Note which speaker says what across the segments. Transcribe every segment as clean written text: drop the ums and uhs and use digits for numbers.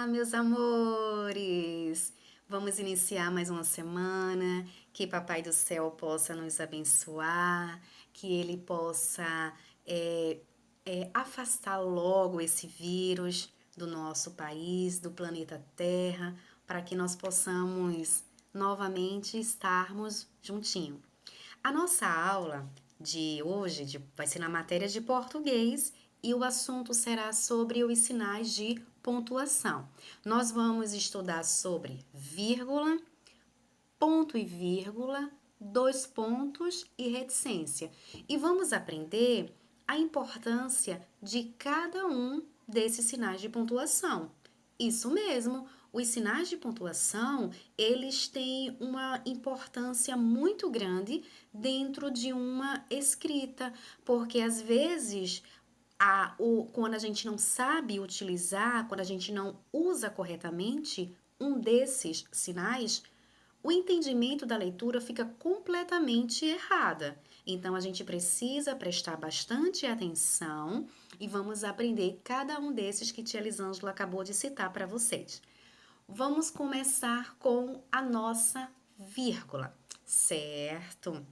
Speaker 1: Meus amores! Vamos iniciar mais uma semana. Que Papai do Céu possa nos abençoar, que Ele possa afastar logo esse vírus do nosso país, do planeta Terra, para que nós possamos novamente estarmos juntinho. A nossa aula de hoje vai ser na matéria de português e o assunto será sobre os sinais de pontuação. Nós vamos estudar sobre vírgula, ponto e vírgula, dois pontos e reticência. E vamos aprender a importância de cada um desses sinais de pontuação. Isso mesmo, os sinais de pontuação, eles têm uma importância muito grande dentro de uma escrita, porque às vezes quando a gente não sabe utilizar, quando a gente não usa corretamente um desses sinais, o entendimento da leitura fica completamente errada. Então a gente precisa prestar bastante atenção e vamos aprender cada um desses que tia Elisângela acabou de citar para vocês. Vamos começar com a nossa vírgula, certo?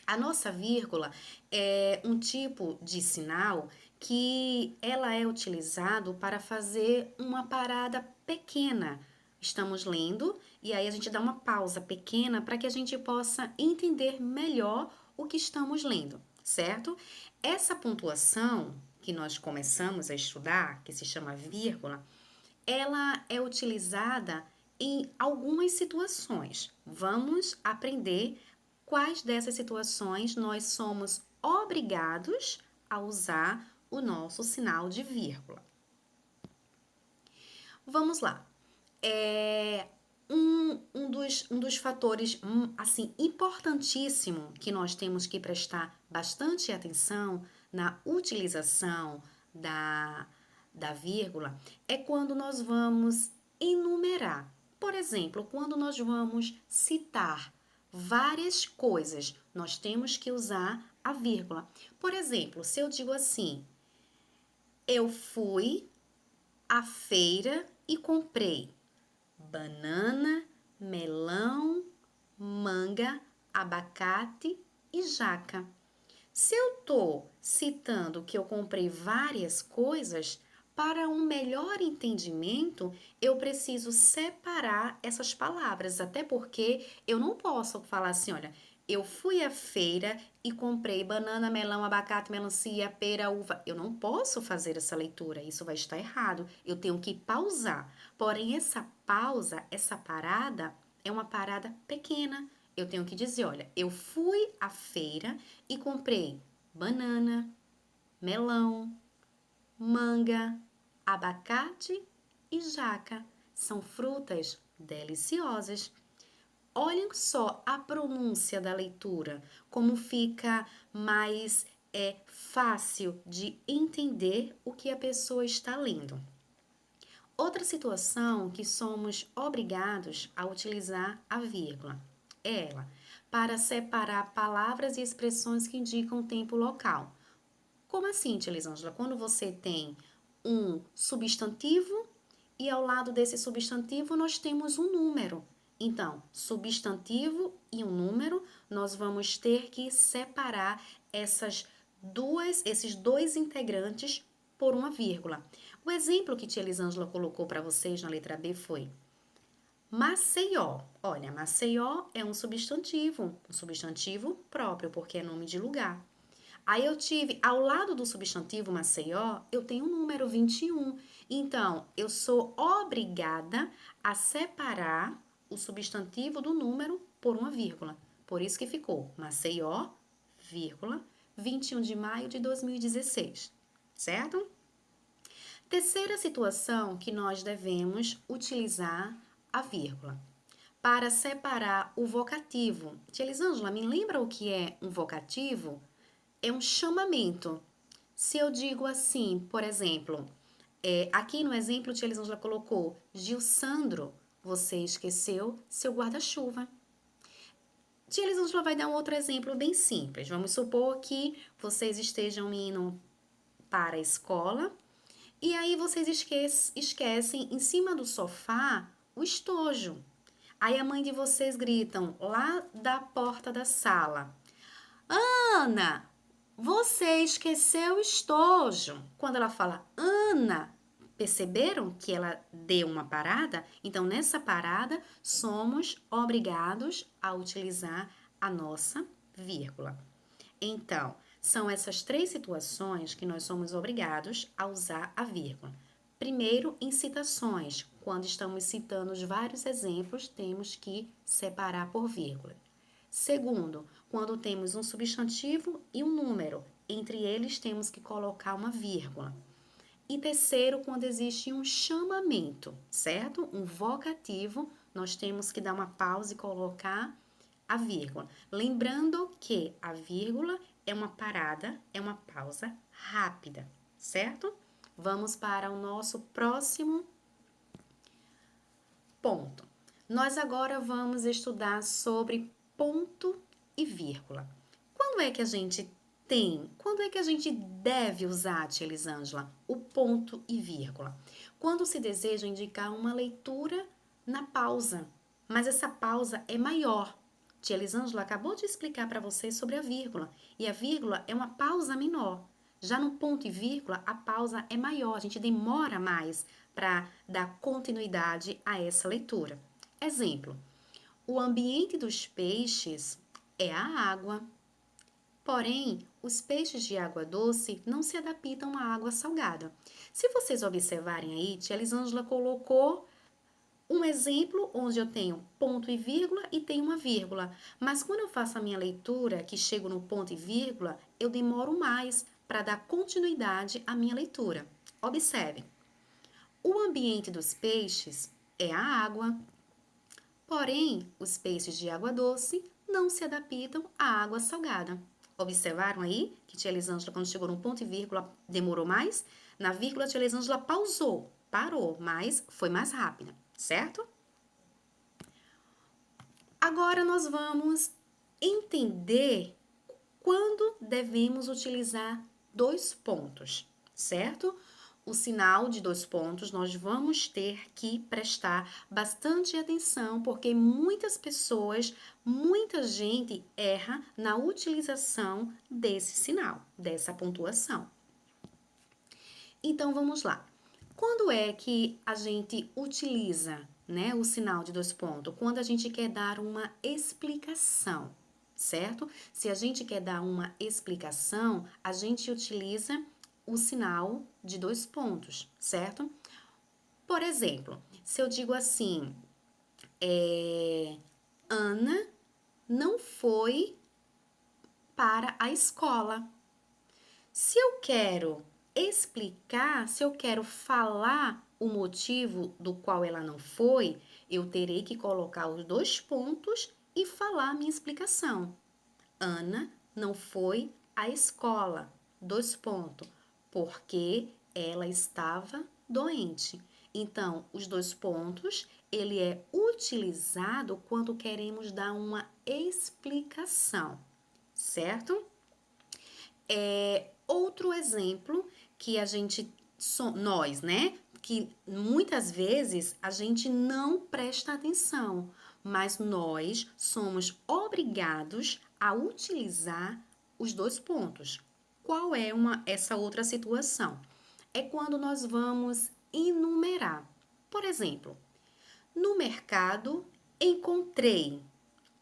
Speaker 1: A nossa vírgula é um tipo de sinal que ela é utilizado para fazer uma parada pequena. Estamos lendo e aí a gente dá uma pausa pequena para que a gente possa entender melhor o que estamos lendo, certo? Essa pontuação que nós começamos a estudar, que se chama vírgula, ela é utilizada em algumas situações. Vamos aprender quais dessas situações nós somos obrigados a usar o nosso sinal de vírgula. Vamos lá. Um dos fatores assim importantíssimo que nós temos que prestar bastante atenção na utilização da vírgula é quando nós vamos enumerar. Por exemplo, quando nós vamos citar várias coisas, nós temos que usar a vírgula. Por exemplo, se eu digo assim, eu fui à feira e comprei banana, melão, manga, abacate e jaca. Se eu estou citando que eu comprei várias coisas, para um melhor entendimento, eu preciso separar essas palavras, até porque eu não posso falar assim, olha, eu fui à feira e comprei banana, melão, abacate, melancia, pera, uva. Eu não posso fazer essa leitura, isso vai estar errado. Eu tenho que pausar. Porém, essa pausa, essa parada, é uma parada pequena. Eu tenho que dizer, olha, eu fui à feira e comprei banana, melão, manga, abacate e jaca. São frutas deliciosas. Olhem só a pronúncia da leitura, como fica mais fácil de entender o que a pessoa está lendo. Outra situação que somos obrigados a utilizar a vírgula é ela, para separar palavras e expressões que indicam tempo local. Como assim, tia Elisângela? Quando você tem um substantivo e ao lado desse substantivo nós temos um número. Então, substantivo e um número, nós vamos ter que separar esses dois integrantes por uma vírgula. O exemplo que tia Elisângela colocou para vocês na letra B foi Maceió. Olha, Maceió é um substantivo próprio, porque é nome de lugar. Aí eu tive, ao lado do substantivo Maceió, eu tenho o número 21. Então, eu sou obrigada a separar o substantivo do número por uma vírgula. Por isso que ficou Maceió, vírgula, 21 de maio de 2016. Certo? Terceira situação que nós devemos utilizar a vírgula. Para separar o vocativo. Tia Elisângela, me lembra o que é um vocativo? É um chamamento. Se eu digo assim, por exemplo, aqui no exemplo, tia Elisângela colocou Gilsandro, você esqueceu seu guarda-chuva. Tia Elisângela vai dar um outro exemplo bem simples. Vamos supor que vocês estejam indo para a escola E aí vocês esquecem em cima do sofá o estojo. Aí a mãe de vocês gritam lá da porta da sala: Ana, você esqueceu o estojo. Quando ela fala Ana, perceberam que ela deu uma parada? Então, nessa parada, somos obrigados a utilizar a nossa vírgula. Então, são essas três situações que nós somos obrigados a usar a vírgula. Primeiro, em citações. Quando estamos citando os vários exemplos, temos que separar por vírgula. Segundo, quando temos um substantivo e um número. Entre eles, temos que colocar uma vírgula. E terceiro, quando existe um chamamento, certo? Um vocativo, nós temos que dar uma pausa e colocar a vírgula. Lembrando que a vírgula é uma parada, é uma pausa rápida, certo? Vamos para o nosso próximo ponto. Nós agora vamos estudar sobre ponto e vírgula. Quando é que a gente deve usar, tia Elisângela, o ponto e vírgula? Quando se deseja indicar uma leitura na pausa, mas essa pausa é maior. Tia Elisângela acabou de explicar para vocês sobre a vírgula, e a vírgula é uma pausa menor. Já no ponto e vírgula, a pausa é maior, a gente demora mais para dar continuidade a essa leitura. Exemplo: o ambiente dos peixes é a água. Porém, os peixes de água doce não se adaptam à água salgada. Se vocês observarem aí, tia Elisângela colocou um exemplo onde eu tenho ponto e vírgula e tenho uma vírgula. Mas quando eu faço a minha leitura, que chego no ponto e vírgula, eu demoro mais para dar continuidade à minha leitura. Observe. O ambiente dos peixes é a água. Porém, os peixes de água doce não se adaptam à água salgada. Observaram aí que tia Elisângela, quando chegou no ponto e vírgula, demorou mais? Na vírgula, tia Elisângela pausou, parou, mas foi mais rápida, certo? Agora nós vamos entender quando devemos utilizar dois pontos, certo? O sinal de dois pontos nós vamos ter que prestar bastante atenção, porque muitas pessoas, muita gente erra na utilização desse sinal, dessa pontuação. Então vamos lá. Quando é que a gente utiliza, né, o sinal de dois pontos? Quando a gente quer dar uma explicação, certo? Se a gente quer dar uma explicação, a gente utiliza o sinal de dois pontos, certo? Por exemplo, se eu digo assim, Ana não foi para a escola. Se eu quero explicar, se eu quero falar o motivo do qual ela não foi, eu terei que colocar os dois pontos e falar a minha explicação. Ana não foi à escola. Dois pontos. Porque ela estava doente. Então, os dois pontos, ele é utilizado quando queremos dar uma explicação, certo? Outro exemplo que a gente, nós, né? Que muitas vezes a gente não presta atenção, mas nós somos obrigados a utilizar os dois pontos. Qual é essa outra situação? É quando nós vamos enumerar. Por exemplo, no mercado encontrei,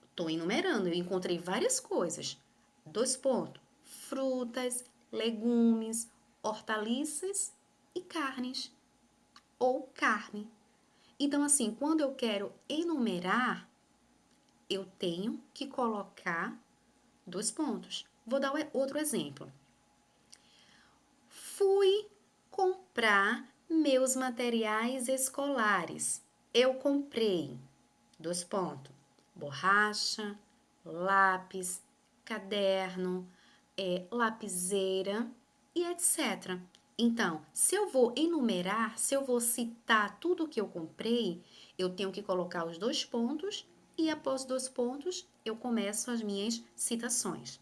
Speaker 1: estou enumerando, eu encontrei várias coisas. Dois pontos: frutas, legumes, hortaliças e carnes, ou carne. Então, assim, quando eu quero enumerar, eu tenho que colocar dois pontos. Vou dar outro exemplo. Fui comprar meus materiais escolares. Eu comprei, dois pontos, borracha, lápis, caderno, lapiseira e etc. Então, se eu vou enumerar, se eu vou citar tudo que eu comprei, eu tenho que colocar os dois pontos e após dois pontos eu começo as minhas citações.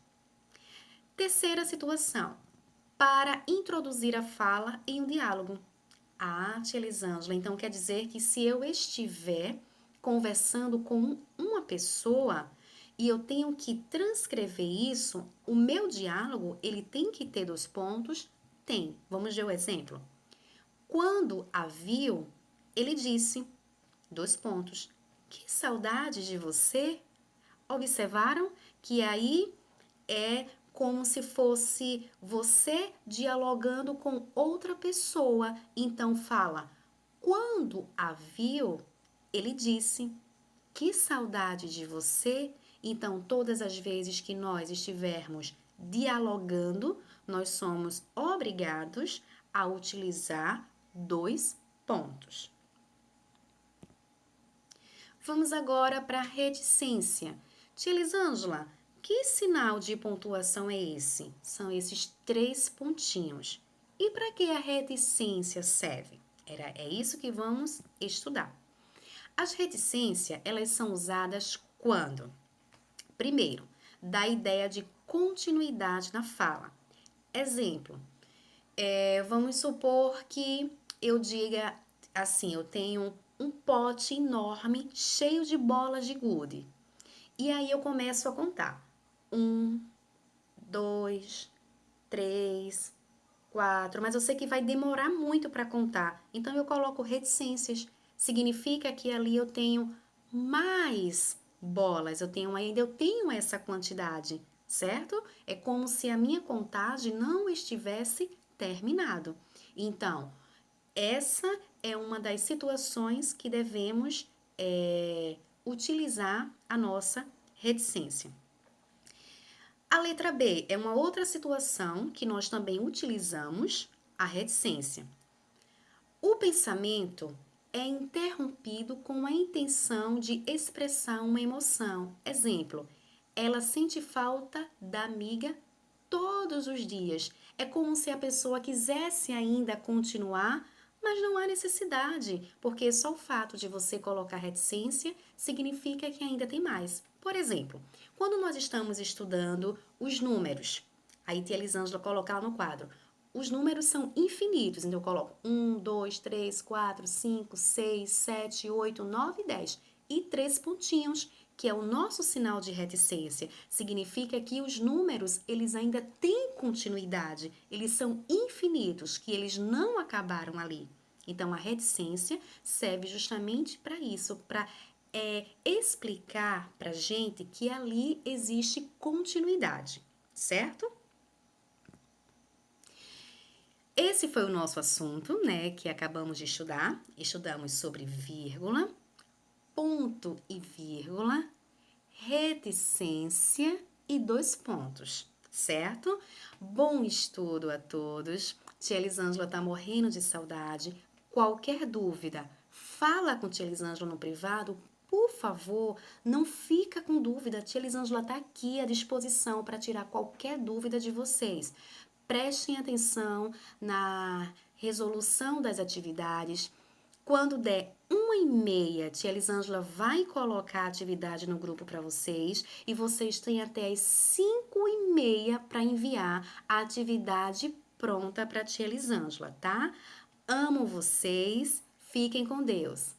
Speaker 1: Terceira situação: para introduzir a fala em um diálogo. Ah, tia Elisângela, então quer dizer que se eu estiver conversando com uma pessoa e eu tenho que transcrever isso, o meu diálogo, ele tem que ter 2 pontos? Tem. Vamos ver o exemplo. Quando a viu, ele disse, 2 pontos. Que saudade de você. Observaram que aí é como se fosse você dialogando com outra pessoa. Então fala, quando a viu, ele disse, que saudade de você. Então, todas as vezes que nós estivermos dialogando, nós somos obrigados a utilizar 2 pontos. Vamos agora para a reticência. Tia Elisângela, que sinal de pontuação é esse? São esses 3 pontinhos. E para que a reticência serve? É isso que vamos estudar. As reticências, elas são usadas quando? Primeiro, dá ideia de continuidade na fala. Exemplo, vamos supor que eu diga assim, eu tenho um pote enorme cheio de bolas de gude. E aí eu começo a contar. 1, 2, 3, 4. Mas eu sei que vai demorar muito para contar. Então eu coloco reticências. Significa que ali eu tenho mais bolas. Eu tenho essa quantidade, certo? É como se a minha contagem não estivesse terminado. Então, essa é uma das situações que devemos utilizar a nossa reticência. A letra B é uma outra situação que nós também utilizamos a reticência. O pensamento é interrompido com a intenção de expressar uma emoção. Exemplo, ela sente falta da amiga todos os dias. É como se a pessoa quisesse ainda continuar, mas não há necessidade, porque só o fato de você colocar reticência significa que ainda tem mais. Por exemplo, quando nós estamos estudando os números, aí tia Elisângela coloca lá no quadro, os números são infinitos, então eu coloco 1, 2, 3, 4, 5, 6, 7, 8, 9 e 10. E 3 pontinhos, que é o nosso sinal de reticência. Significa que os números, eles ainda têm continuidade, eles são infinitos, que eles não acabaram ali. Então, a reticência serve justamente para isso, para explicar para a gente que ali existe continuidade, certo? Esse foi o nosso assunto, né, que acabamos de estudar. Estudamos sobre vírgula, ponto e vírgula, reticência e 2 pontos, certo? Bom estudo a todos. Tia Elisângela tá morrendo de saudade. Qualquer dúvida, fala com tia Elisângela no privado. Por favor, não fica com dúvida. Tia Elisângela tá aqui à disposição para tirar qualquer dúvida de vocês. Prestem atenção na resolução das atividades. Quando der 1h30, tia Elisângela vai colocar a atividade no grupo para vocês e vocês têm até as 5h30 para enviar a atividade pronta para tia Elisângela, tá? Amo vocês, fiquem com Deus.